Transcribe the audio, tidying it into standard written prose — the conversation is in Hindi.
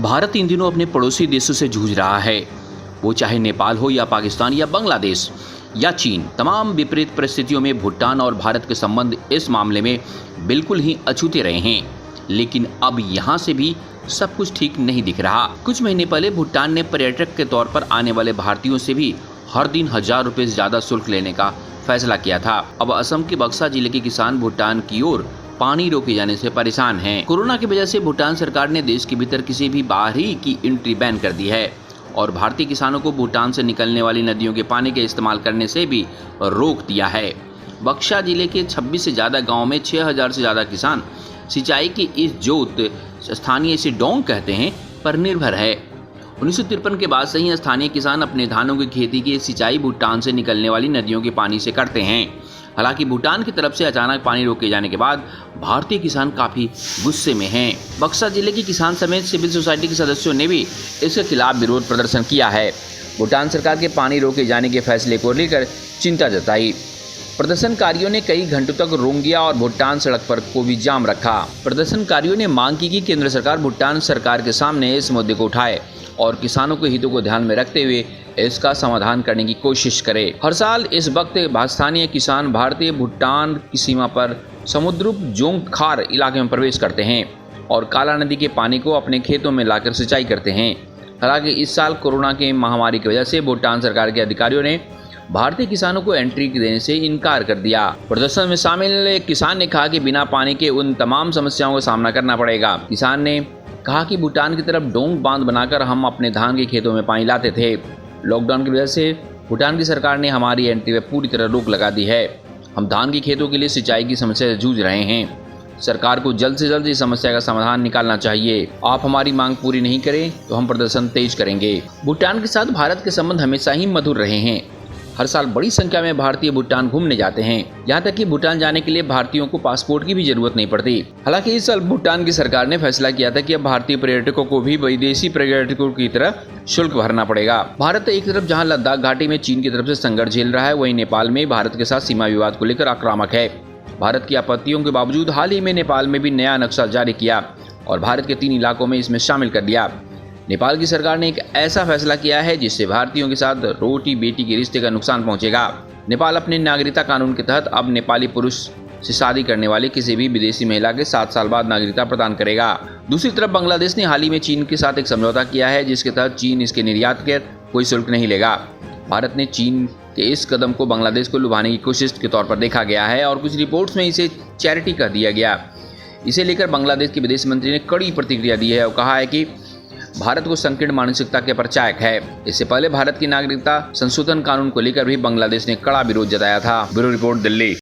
भारत इन दिनों अपने पड़ोसी देशों से जूझ रहा है, वो चाहे नेपाल हो या पाकिस्तान या बांग्लादेश या चीन। तमाम विपरीत परिस्थितियों में भूटान और भारत के संबंध इस मामले में बिल्कुल ही अछूते रहे हैं, लेकिन अब यहाँ से भी सब कुछ ठीक नहीं दिख रहा। कुछ महीने पहले भूटान ने पर्यटक के तौर पर आने वाले भारतीयों से भी हर दिन 1000 रुपये से ज़्यादा शुल्क लेने का फैसला किया था। अब असम के बक्सा जिले के किसान भूटान की ओर पानी रोके जाने से परेशान हैं। कोरोना की वजह से भूटान सरकार ने देश के भीतर किसी भी बाहरी की एंट्री बैन कर दी है और भारतीय किसानों को भूटान से निकलने वाली नदियों के पानी के इस्तेमाल करने से भी रोक दिया है। बक्सा जिले के 26 से ज़्यादा गाँव में 6000 से ज़्यादा किसान सिंचाई की इस जोत, स्थानीय इसे डोंग कहते हैं, पर निर्भर है। 1953 के बाद से ही स्थानीय किसान अपने धानों की खेती की सिंचाई भूटान से निकलने वाली नदियों के पानी से करते हैं। हालांकि भूटान की तरफ से अचानक पानी रोके जाने के बाद भारतीय किसान काफी गुस्से में हैं। बक्सा जिले के किसान समेत सिविल सोसाइटी के सदस्यों ने भी इसके खिलाफ विरोध प्रदर्शन किया है। भूटान सरकार के पानी रोके जाने के फैसले को लेकर चिंता जताई। प्रदर्शनकारियों ने कई घंटों तक रोंगिया और भूटान सड़क पर को भी जाम रखा। प्रदर्शनकारियों ने मांग की कि केंद्र सरकार भूटान सरकार के सामने इस मुद्दे को उठाए और किसानों के हितों को ध्यान में रखते हुए इसका समाधान करने की कोशिश करे। हर साल इस वक्त स्थानीय किसान भारतीय भूटान की सीमा पर समुद्रुप जोंगखार इलाके में प्रवेश करते हैं और काला नदी के पानी को अपने खेतों में लाकर सिंचाई करते हैं। हालांकि इस साल कोरोना के महामारी की वजह से भूटान सरकार के अधिकारियों ने भारतीय किसानों को एंट्री देने से इनकार कर दिया। प्रदर्शन में शामिल एक किसान ने कहा कि बिना पानी के उन तमाम समस्याओं का सामना करना पड़ेगा। किसान ने कहा कि भूटान की तरफ डोंग बांध बनाकर हम अपने धान के खेतों में पानी लाते थे। लॉकडाउन की वजह से भूटान की सरकार ने हमारी एंट्री पर पूरी तरह रोक लगा दी है। हम धान की खेतों के लिए सिंचाई की समस्या से जूझ रहे हैं। सरकार को जल्द से जल्द इस समस्या का समाधान निकालना चाहिए। आप हमारी मांग पूरी नहीं करें तो हम प्रदर्शन तेज करेंगे। भूटान के साथ भारत के संबंध हमेशा ही मधुर रहे हैं। हर साल बड़ी संख्या में भारतीय भूटान घूमने जाते हैं। यहाँ तक कि भूटान जाने के लिए भारतीयों को पासपोर्ट की भी जरूरत नहीं पड़ती। हालांकि इस साल भूटान की सरकार ने फैसला किया था कि अब भारतीय पर्यटकों को भी विदेशी पर्यटकों की तरह शुल्क भरना पड़ेगा। भारत एक तरफ जहाँ लद्दाख घाटी में चीन की तरफ से संघर्ष झेल रहा है, वहीं नेपाल में भारत के साथ सीमा विवाद को लेकर आक्रामक है। भारत की आपत्तियों के बावजूद हाल ही में नेपाल में भी नया नक्शा जारी किया और भारत के 3 इलाकों में इसमें शामिल कर दिया। नेपाल की सरकार ने एक ऐसा फैसला किया है जिससे भारतीयों के साथ रोटी बेटी के रिश्ते का नुकसान पहुंचेगा। नेपाल अपने नागरिकता कानून के तहत अब नेपाली पुरुष से शादी करने वाली किसी भी विदेशी महिला के 7 साल बाद नागरिकता प्रदान करेगा। दूसरी तरफ बांग्लादेश ने हाल ही में चीन के साथ एक समझौता किया है जिसके तहत चीन इसके निर्यात पर कोई शुल्क नहीं लेगा। भारत ने चीन के इस कदम को बांग्लादेश को लुभाने की कोशिश के तौर पर देखा गया है और कुछ रिपोर्ट्स में इसे चैरिटी कह दिया गया। इसे लेकर बांग्लादेश के विदेश मंत्री ने कड़ी प्रतिक्रिया दी है और कहा है कि भारत को संकीर्ण मानसिकता के प्रचारक है। इससे पहले भारत की नागरिकता संशोधन कानून को लेकर भी बांग्लादेश ने कड़ा विरोध जताया था। Bureau report, Delhi.